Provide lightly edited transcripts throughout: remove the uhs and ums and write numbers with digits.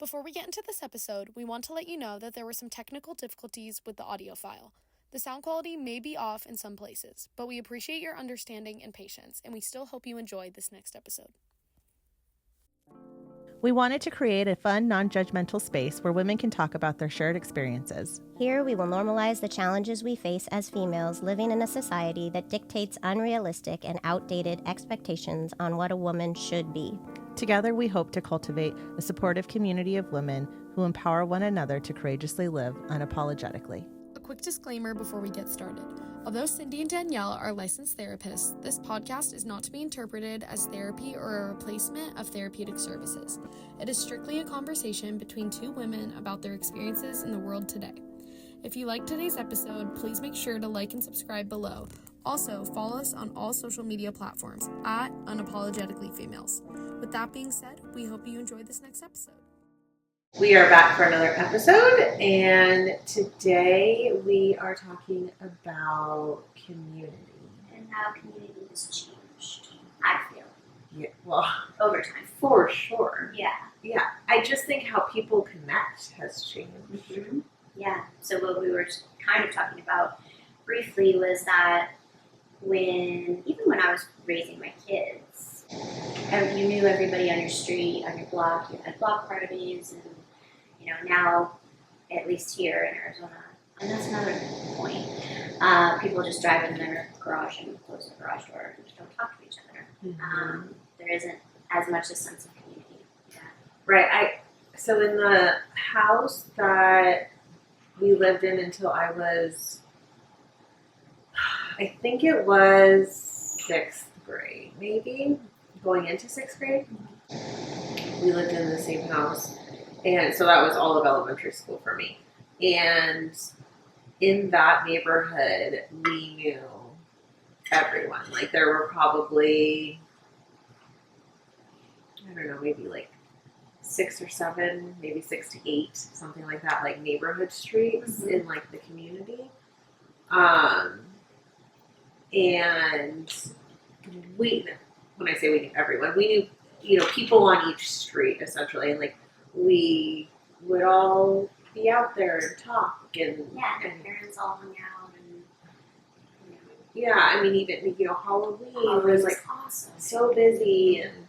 Before we get into this episode, we want to let you know that there were some technical difficulties with the audio file. The sound quality may be off in some places, but we appreciate your understanding and patience, and we still hope you enjoy this next episode. We wanted to create a fun, non-judgmental space where women can talk about their shared experiences. Here we will normalize the challenges we face as females living in a society that dictates unrealistic and outdated expectations on what a woman should be. Together, we hope to cultivate a supportive community of women who empower one another to courageously live unapologetically. A quick disclaimer before we get started. Although Cindy and Danielle are licensed therapists, this podcast is not to be interpreted as therapy or a replacement of therapeutic services. It is strictly a conversation between two women about their experiences in the world today. If you liked today's episode, please make sure to like and subscribe below. Also, follow us on all social media platforms at Unapologetically Females. With that being said, we hope you enjoy this next episode. We are back for another episode, and today we are talking about community. And how community has changed, I feel. Yeah, well, Over time. for sure. Yeah. Yeah, I just think how people connect has changed. Mm-hmm. Yeah. So what we were kind of talking about briefly was that even when I was raising my kids, and you knew everybody on your street, on your block, you had block parties, and now, at least here in Arizona, and that's another point, people just drive in their garage and close the garage door and just don't talk to each other. Mm-hmm. There isn't as much a sense of community. Yeah. Right. So in the house that we lived in until I think it was 6th grade, maybe, going into 6th grade. We lived in the same house, and so that was all of elementary school for me. And in that neighborhood, we knew everyone. Like, there were probably, I don't know, maybe like 6 or 7, maybe 6 to 8, something like that, like neighborhood streets in like the community. And when I say we knew everyone, we knew, people on each street essentially, and like we would all be out there and talk and parents all hung out and even Halloween was like awesome. So busy, and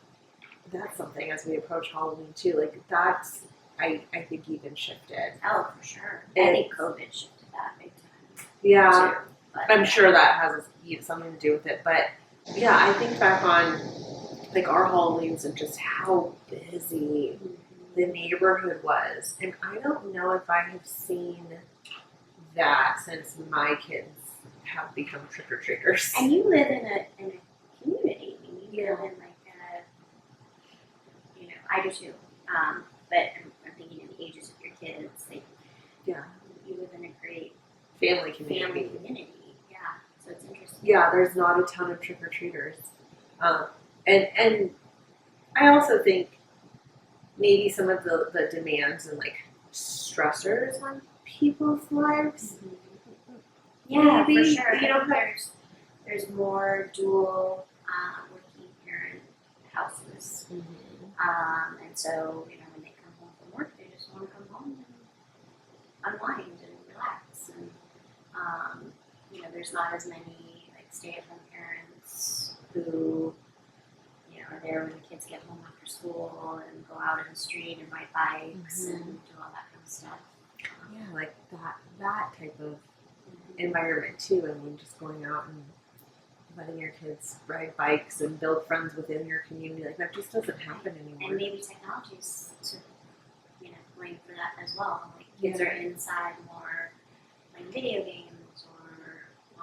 that's something as we approach Halloween too. Like that's I think even shifted. Oh, for sure. I think COVID shifted that big time. Yeah, too, but I'm sure that has something to do with it. But yeah, I think back on like our Halloweens and just how busy the neighborhood was, and I don't know if I have seen that since my kids have become trick-or-treaters. And you live in a community. I mean, you live in like I do too. But I'm thinking of the ages of your kids. Like, you live in a great family community. Yeah, so it's interesting. Yeah, there's not a ton of trick-or-treaters. And I also think maybe some of the demands and like stressors on people's lives. Yeah, maybe, for sure. There's more dual working parent houses. And so, when they come home from work, they just want to come home and unwind and relax. And, there's not as many like stay-at-home parents who, are there when the kids get home after school and go out in the street and ride bikes and do all that kind of stuff. Yeah, like that type of environment too. I mean, just going out and letting your kids ride bikes and build friends within your community, like that just doesn't happen anymore. And maybe technology's to blame for that as well. Like kids are inside more playing video games or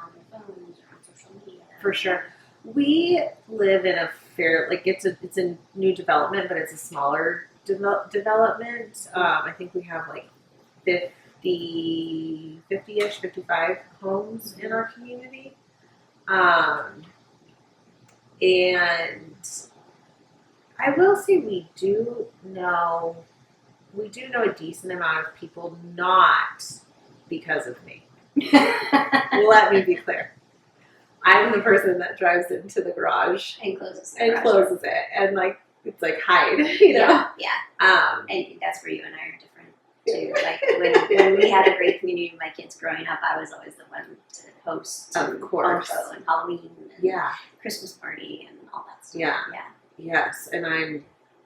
on their phones or on social media. For sure. We live in a it's a new development, but it's a smaller development. I think we have like 50-ish, 55 homes in our community. And I will say we do know a decent amount of people, not because of me. Let me be clear. I'm the person that drives into the garage and closes it. And like it's like hide, you know? Yeah. And that's where you and I are different too. Like when we had a great community with my kids growing up, I was always the one to host Of course. Poncho and Halloween and Yeah. Christmas party and all that stuff. Yeah. Yeah. Yes. And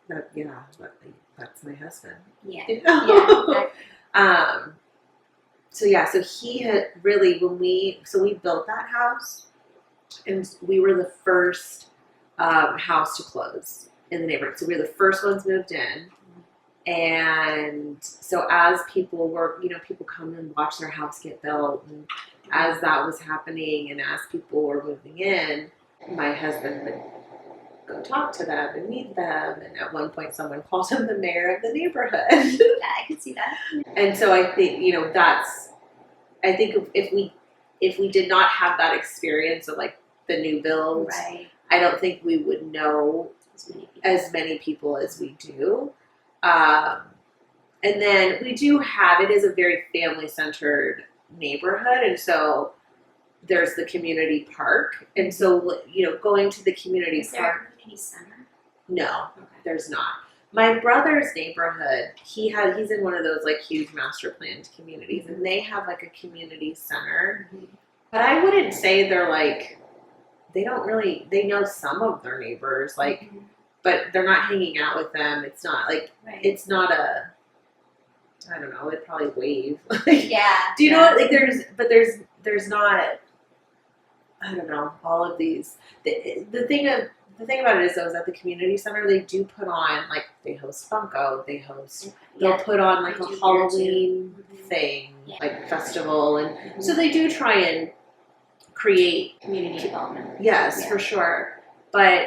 that's my husband. Yeah. You Yeah. know? Exactly. So he had really, we built that house, and we were the first house to close in the neighborhood. So we were the first ones moved in. And so as people were, people come and watch their house get built, and as that was happening and as people were moving in, my husband would go talk to them and meet them. And at one point someone called him the mayor of the neighborhood. Yeah, I could see that. And so I think, I think if we did not have that experience of like the new build, Right. I don't think we would know as many people as we do. And then we do it is a very family-centered neighborhood, and so there's the community park, and so going to the community Is there park. a community center? No, Okay. there's not. My brother's neighborhood, he's in one of those like huge master planned communities, and they have like a community center. Mm-hmm. But I wouldn't say they're like, they know some of their neighbors, like, Mm-hmm. but they're not hanging out with them. It's not like, Right. it's not I don't know, they'd probably wave. Yeah. Do you know what, like there's not, I don't know, all of these. The thing about it is though, is at the community center, they do put on, like, they host Funko, they'll put on like they a do here, Halloween too. Mhm. thing, Yeah. like festival, and Mhm. so they do try and create, Community development. yes, Yeah. for sure. But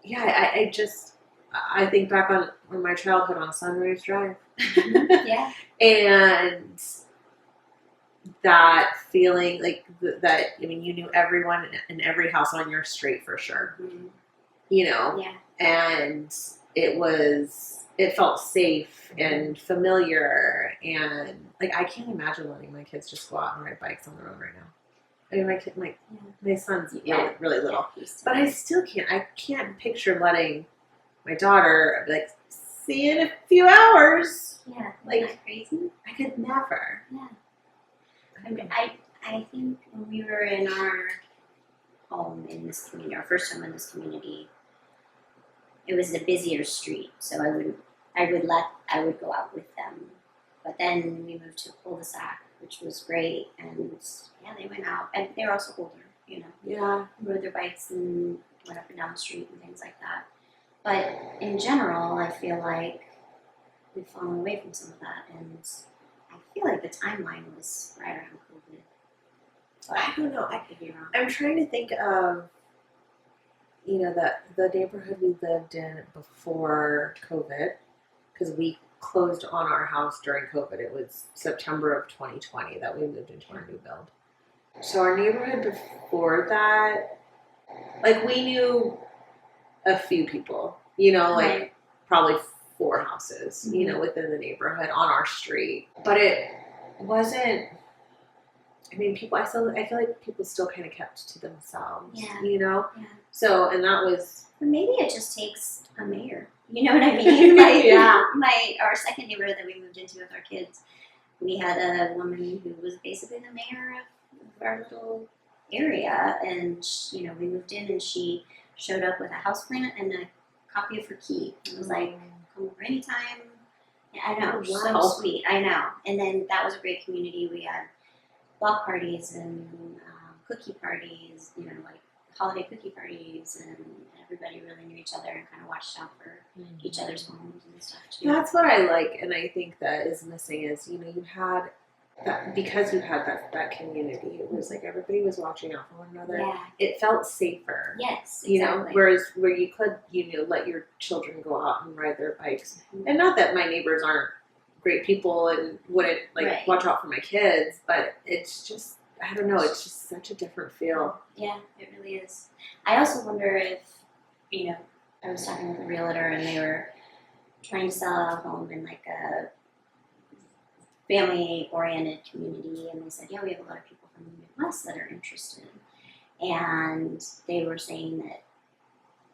yeah, I think back on my childhood on Sunrise Drive. Yeah. And that feeling, like you knew everyone in every house on your street for sure, Mhm. Yeah. And it felt safe and familiar, and like I can't imagine letting my kids just go out and ride bikes on the road right now. I mean, my son's Yeah. really little, Yeah. but I still can't. I can't picture letting my daughter be like, see you in a few hours. Yeah. Like- Isn't that crazy? I could never. Yeah. I mean, I think when we were in our home in this community, our first home in this community, it was a busier street, so I would go out with them. But then we moved to a cul-de-sac, which was great, and yeah, they went out, and they were also older, Yeah. rode their bikes and went up and down the street and things like that. But in general, I feel like we've fallen away from some of that, and I feel like the timeline was right around COVID. But I don't know. I could be wrong. I'm trying to think of, the neighborhood we lived in before COVID, because we closed on our house during COVID. It was September of 2020 that we moved into our new build. So our neighborhood before that, like, we knew a few people, like Right. probably 4 houses, within the neighborhood on our street. But it wasn't, I mean, I feel like people still kind of kept to themselves, Yeah. Yeah. Yeah. So, and that was, But maybe it just takes a mayor. You know what I mean? Like, Yeah. our second neighborhood that we moved into with our kids, we had a woman who was basically the mayor of our little area, and we moved in, and she showed up with a houseplant and a copy of her key. It was like, come over anytime. Yeah, I know, Wow. so sweet. I know. And then that was a great community. We had block parties and cookie parties, like holiday cookie parties, and everybody really knew each other and kind of watched out for each other's homes and stuff too. that's what I like, and I think that is missing is, you had that, because you had that community, it was like everybody was watching out for one another. Yeah. It felt safer. Yes, exactly. Whereas where you could, let your children go out and ride their bikes. And not that my neighbors aren't great people and wouldn't Right. watch out for my kids, but it's just, I don't know, it's just such a different feel. Yeah, it really is. I also wonder if, I was talking with a realtor, and they were trying to sell a home in like a family-oriented community, and they said, yeah, we have a lot of people from the Midwest that are interested. And they were saying that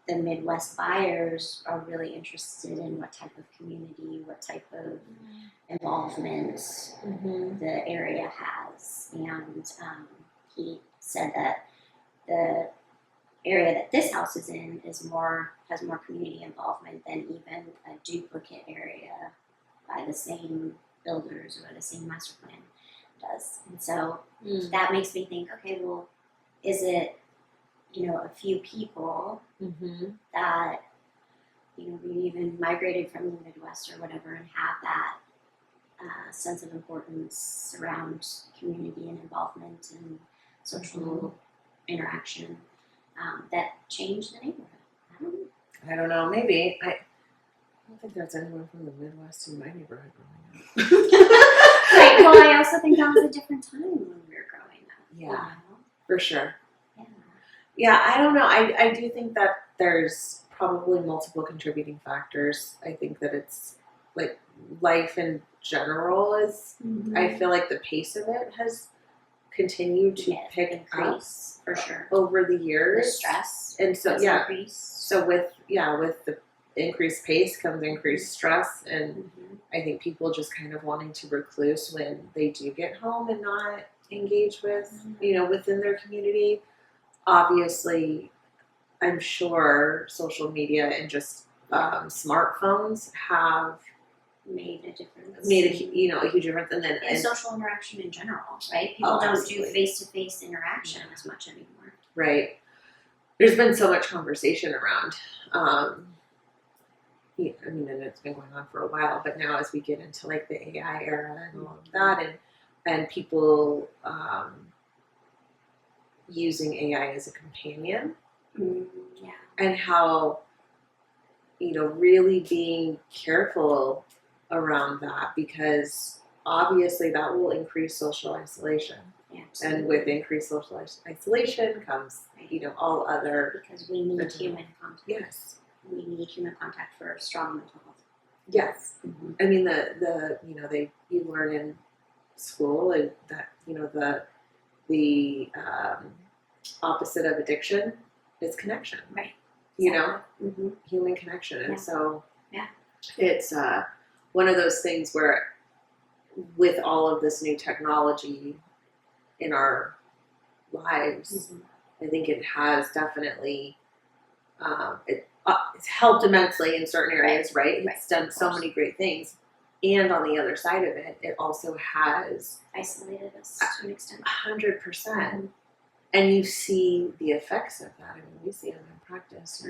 the Midwest buyers are really interested in what type of community, what type of involvement the area has. And he said that the area that this house is in has more community involvement than even a duplicate area by the same builders or the same master plan does. And so that makes me think, okay, well, is it, a few people that, we even migrated from the Midwest or whatever and have that sense of importance around community and involvement and social interaction that change the neighborhood? I don't know. Maybe. I don't think there's anyone from the Midwest in my neighborhood growing up. Right. Well, I also think that was a different time when we were growing up. Yeah, for sure. Yeah. Yeah, I don't know. I do think that there's probably multiple contributing factors. I think that it's like life in general is, I feel like the pace of it has continued to pick increase, for sure, over the years. The stress. And so, increase. So with the increased pace comes increased stress, and I think people just kind of wanting to recluse when they do get home and not engage with, within their community. Obviously, I'm sure social media and just smartphones have made a difference. Made a huge difference, and then and social interaction in general, right? People don't do face-to-face interaction as much anymore. Right. There's been so much conversation around. And it's been going on for a while, but now as we get into like the AI era and all of that, and people using AI as a companion, and how really being careful around that, because obviously that will increase social isolation. And with increased social isolation comes, all other... Because we need human contact. Yes. We need human contact for strong mental health. Yes. I mean, you learn in school that, the opposite of addiction is connection. Right. Human connection. And so yeah, it's one of those things where with all of this new technology in our lives, I think it has definitely it's helped immensely in certain areas, right? It's done so many great things. And on the other side of it, it also has isolated us to an extent. 100%. And you see the effects of that. I mean, we see them in practice,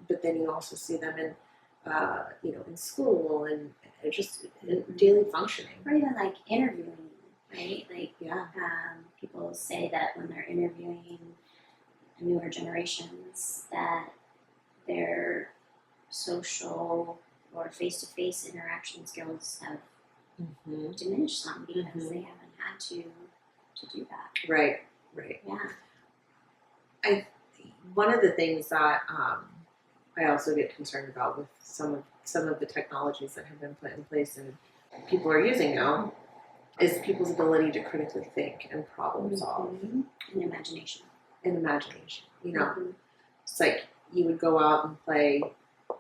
but then you also see them in, in school and just in daily functioning. Or even like interviewing, right? Like, people say that when they're interviewing newer generations, that their social or face-to-face interaction skills have diminished some because they haven't had to do that. Right. Yeah. One of the things that I also get concerned about with some of the technologies that have been put in place and people are using now is people's ability to critically think and problem solve. And imagination. It's like you would go out and play,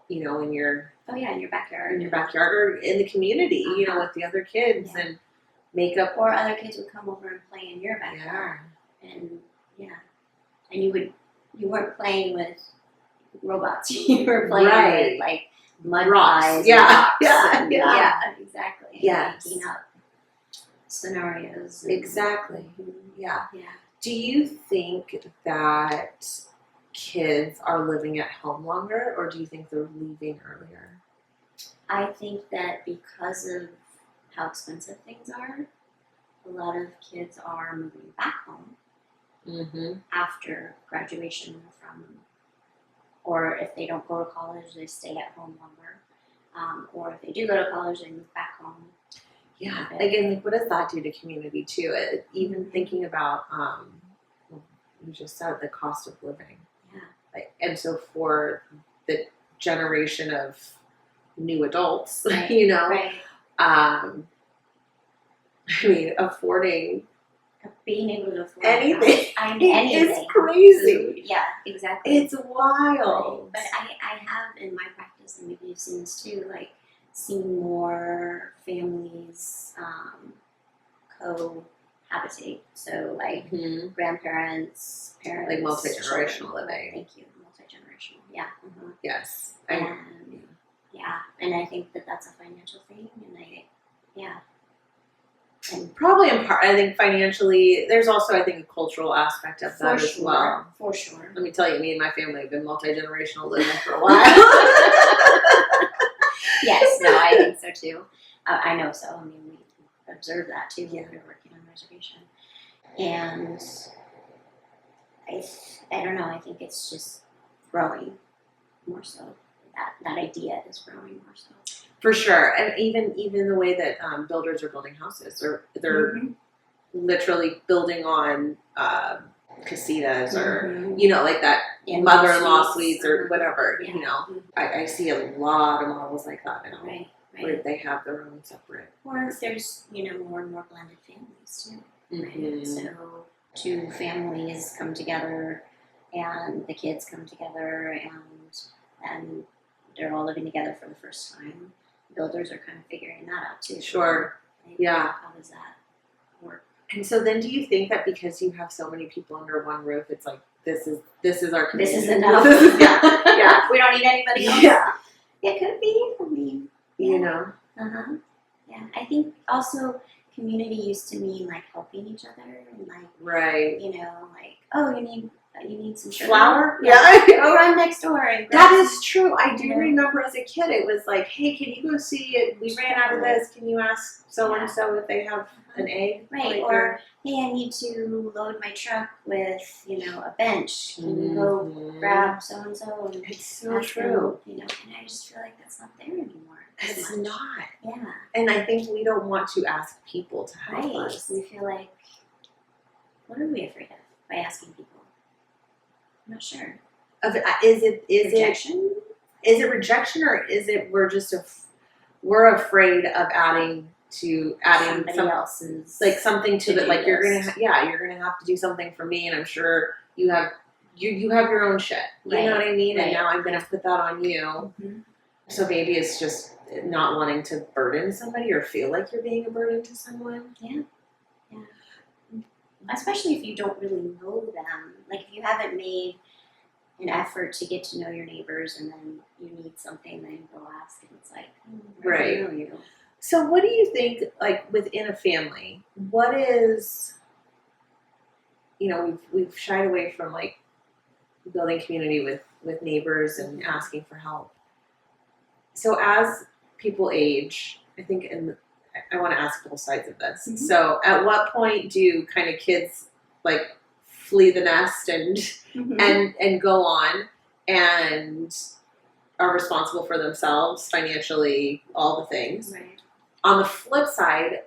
in your backyard or in the community, with the other kids and make up. Or other kids would come over and play in your backyard. And and you weren't playing with robots. You were playing with like mud pies. Yeah, exactly. Yeah, making up scenarios. Exactly. Yeah. Do you think that kids are living at home longer, or do you think they're leaving earlier? I think that because of how expensive things are, a lot of kids are moving back home after graduation or if they don't go to college, they stay at home longer. Or if they do go to college, they move back home. Yeah. Again, what does that do to community too? Even thinking about, you just said the cost of living. Yeah. And so for the generation of new adults, affording a being able to afford anything. Anything. It's crazy. Food. Yeah, exactly. It's wild. But I have in my practice, and maybe you've seen this too, like seen more families cohabitate. So like grandparents, parents, like multi-generational children. living. Thank you, multi-generational. Yeah. Mm-hmm. Yes. And and I think that that's a financial thing, and probably in part, I think financially, there's also, I think, a cultural aspect of that as well. For sure. Let me tell you, me and my family have been multi-generational living for a while. Yes, no, I think so too. I know so. I mean, we observe that too when we're working on reservation. And I don't know, I think it's just growing more so. That idea is growing more so. For sure. And even the way that builders are building houses, or they're literally building on casitas or, like that mother-in-law suites or whatever, I see a lot of models like that now. Right. Where they have their own separate. Or there's, more and more blended families too. Right? So 2 families come together and the kids come together and they're all living together for the first time. Builders are kind of figuring that out too. Sure. Right? Yeah. How does that work? And so then, do you think that because you have so many people under one roof, it's like this is our community? This is enough. Yeah. We don't need anybody else. Yeah. It could be. I mean, Yeah. I think also community used to mean like helping each other and like right. Like, oh, you need some sugar? Flour? Yeah. Go run next door and that is true. I do remember as a kid, it was like, hey, can you go see it? We ran out of this. Can you ask so and so if they have an egg? Right. Or hey, I need to load my truck with a bench. Can you go grab so and so? It's so true. And I just feel like that's not there anymore. It's not. Yeah. And I think we don't want to ask people to help us. We feel like, what are we afraid of by asking people? I'm not sure. Is it rejection? Is it rejection, or is it we're afraid of adding somebody else's, like something to that, like you're gonna have to do something for me, and I'm sure you have your own shit. You know what I mean? Right. And now I'm gonna put that on you. Mm-hmm. So maybe it's just not wanting to burden somebody or feel like you're being a burden to someone. Yeah. Especially if you don't really know them. Like if you haven't made an effort to get to know your neighbors and then you need something, then you go ask and it's like, right. I know you. So what do you think, like within a family, what is, we've shied away from like building community with neighbors and asking for help. So as people age, I think, and I want to ask both sides of this. Mm-hmm. So at what point do kind of kids like flee the nest and and go on and are responsible for themselves financially, all the things? Right. On the flip side,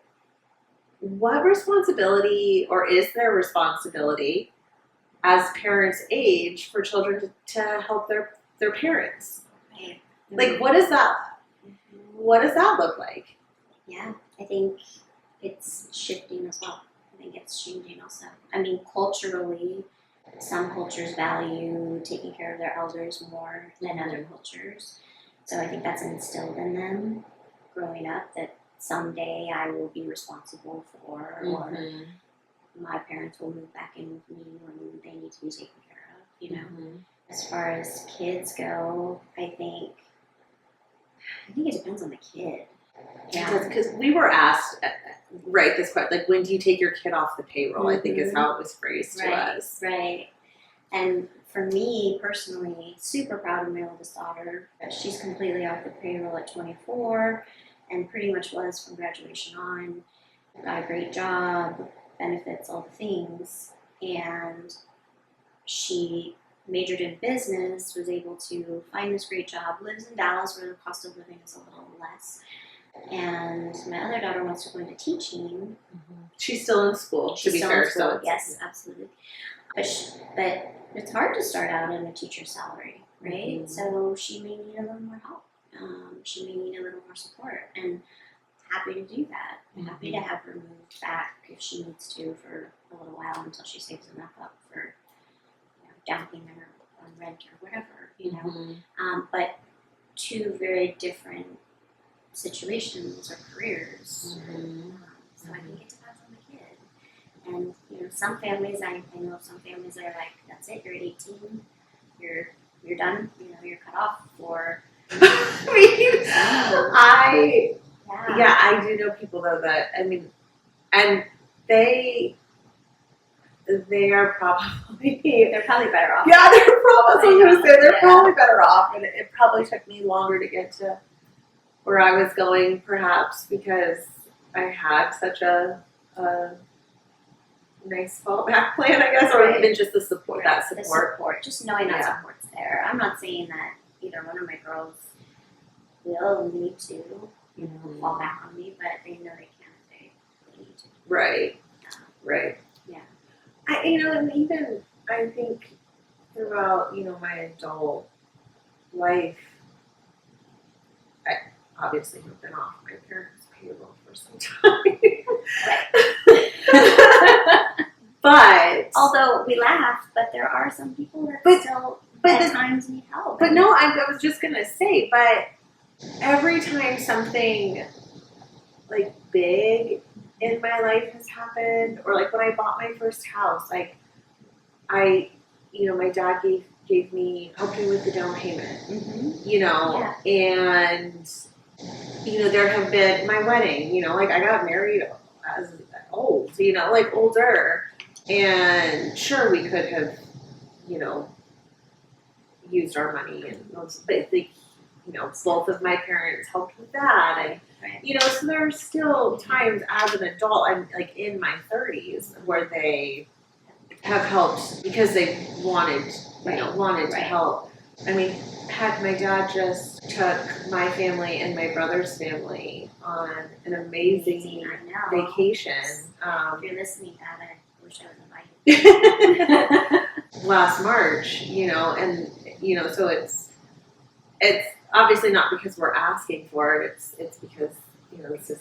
what responsibility, or is there responsibility as parents age for children to help their parents? Right. Like, what does that look like? Yeah, I think it's shifting as well. I think it's changing also. I mean, culturally, some cultures value taking care of their elders more than other cultures. So I think that's instilled in them growing up, that someday I will be responsible for, or my parents will move back in with me when they need to be taken care of, As far as kids go, I think it depends on the kid. Yeah. Because we were asked, this question, like, when do you take your kid off the payroll? I think is how it was phrased to us. Right. And for me personally, super proud of my oldest daughter. She's completely off the payroll at 24 and pretty much was from graduation on. Got a great job, benefits, all the things. And she majored in business, was able to find this great job, lives in Dallas where the cost of living is a little less. And my other daughter wants to go into teaching. She's still in school, to be fair. So yes, absolutely. But it's hard to start out in a teacher's salary, right? So she may need a little more help. She may need a little more support. And happy to do that. I'm happy to have her moved back if she needs to for a little while until she saves enough up for down payment or rent or whatever, but two very different situations or careers. So I think it depends on the kid. And some families, I know some families are like, that's it, you're 18, you're done, you're cut off for. I do know people though that, and they are probably they're probably better off. Yeah, they're probably better off, and it probably took me longer to get to where I was going, perhaps because I had such a nice fallback plan, I guess, or even just the support. That support. The support, just knowing that support's there. I'm not saying that either one of my girls will need to, fall back on me, but they know they can if they need to. Right. Right. Yeah. And even I think throughout, my adult life, I obviously have been off my parents' payroll for some time. But although we laugh, but there are some people that still at times need help. But no, I was just gonna say, but every time something like big in my life has happened, or like when I bought my first house, like my dad gave me, helped me with the down payment, and there have been my wedding, like I got married as old, older, and sure we could have, used our money and those, but both of my parents helped with that, and so there are still times as an adult, I'm like in my 30s, where they have helped because they wanted to help. Heck, my dad just took my family and my brother's family on an amazing vacation. If you're listening, Dad, I wish I was invited. Last March, and so it's obviously not because we're asking for it. It's because this is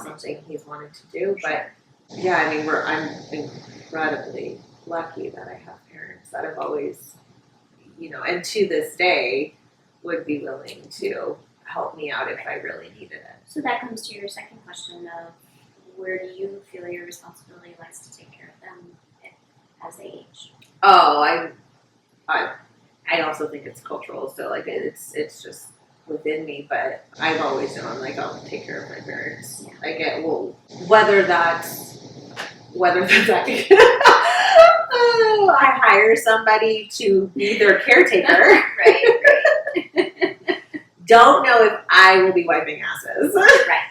something he's wanted to do. But yeah, I'm incredibly lucky that I have parents that have always, and to this day would be willing to help me out if I really needed it. So that comes to your second question of where do you feel your responsibility lies to take care of them as they age? Oh, I also think it's cultural, so it's just within me, but I've always known I'll take care of my parents. Yeah. Whether that's I hire somebody to be their caretaker. right. Don't know if I will be wiping asses. Right.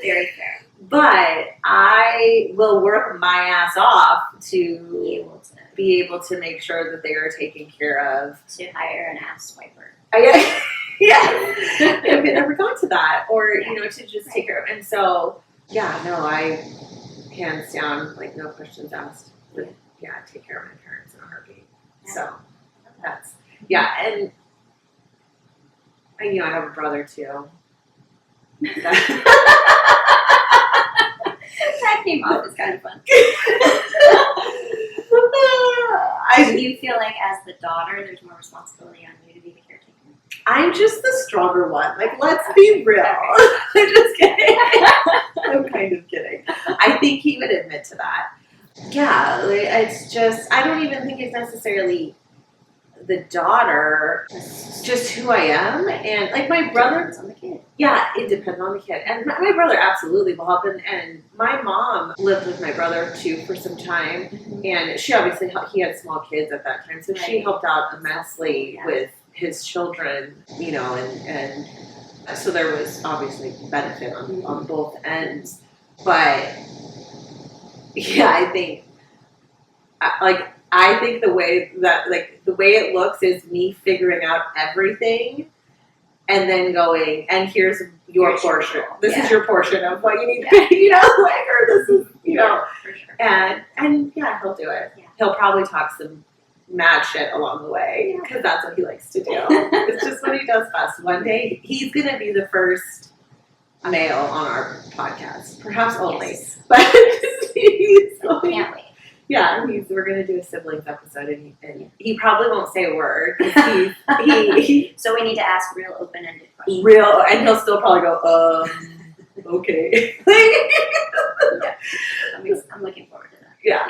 Very fair. But I will work my ass off to be able to make sure that they are taken care of. To hire an ass wiper. If it ever got to that, or to just take care of. And so, I hands down, no questions asked. Would, take care of my parents in a heartbeat. Yeah. So that's and I have a brother too. That came off as kind of fun. Do you feel like as the daughter, there's more responsibility on you to be the caretaker? I'm just the stronger one. Let's be real. I'm just kidding. I'm kind of kidding. I think he would admit to that. Yeah, it's just, I don't even think it's necessarily the daughter, it's just who I am. And my brother, depends on the kid. Yeah, it depends on the kid. And my brother absolutely will help. And my mom lived with my brother too for some time. And she obviously he had small kids at that time. So she helped out immensely with his children, and so there was obviously benefit on both ends. But I think the way that the way it looks is me figuring out everything and then going, and here's your portion. This is your portion of what you need to pay, or this is, for sure. And he'll do it. Yeah. He'll probably talk some mad shit along the way because that's what he likes to do. It's just what he does best. One day he's gonna be the first male on our podcast, perhaps only. Yes. But he's going, Can't wait. yeah, we're going to do a siblings episode, and he probably won't say a word. He So we need to ask real open-ended questions. real, and he'll still probably go, okay. Yeah. I'm looking forward to that. Yeah.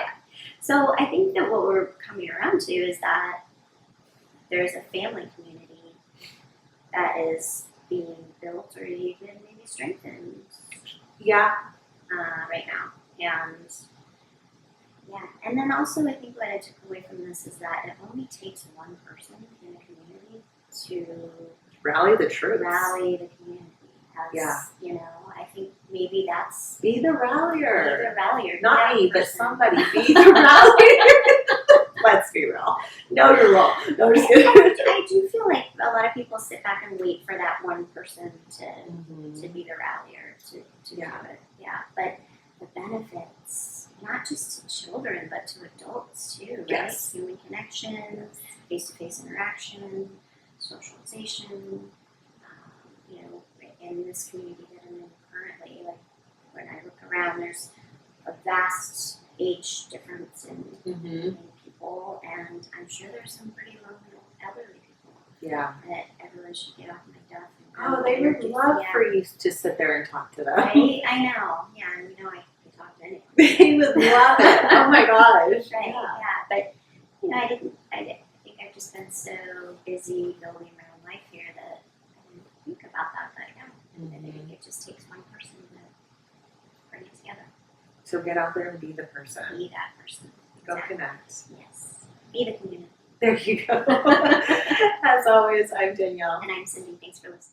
So I think that what we're coming around to is that there's a family community that is being built or even maybe strengthened Yeah. right now. And yeah, and then also I think what I took away from this is that it only takes one person in a community to Rally the troops. rally the community. As, Yeah. You know, I think maybe that's Be the rallier. the rallier. Not be me, that but person. somebody be the rallier. Let's be real. Know your role. No, I'm just kidding. I do feel like a lot of people sit back and wait for that one person to be the rallier, to Yeah. do it. Yeah, but the benefits, not just to children, but to adults too, right? Yes. Human connection, face-to-face interaction, socialization, you know, in this community that I'm in currently, like when I look around, there's a vast age difference in people, and I'm sure there's some pretty lonely elderly people Yeah. that everyone should get off my duff. Oh, they would love for you to sit there and talk to them. Right? I know. Yeah, and we know I can talk to anyone. They would love it. Oh my gosh. Right. Yeah. Yeah. But you know, I think I've just been so busy building my own life here that I didn't think about that. But yeah, I think it just takes one person to bring it together. So get out there and be the person. Be that person. Go Exactly. connect. Yes. Be the community. There you go. As always, I'm Danielle. And I'm Cindy. Thanks for listening.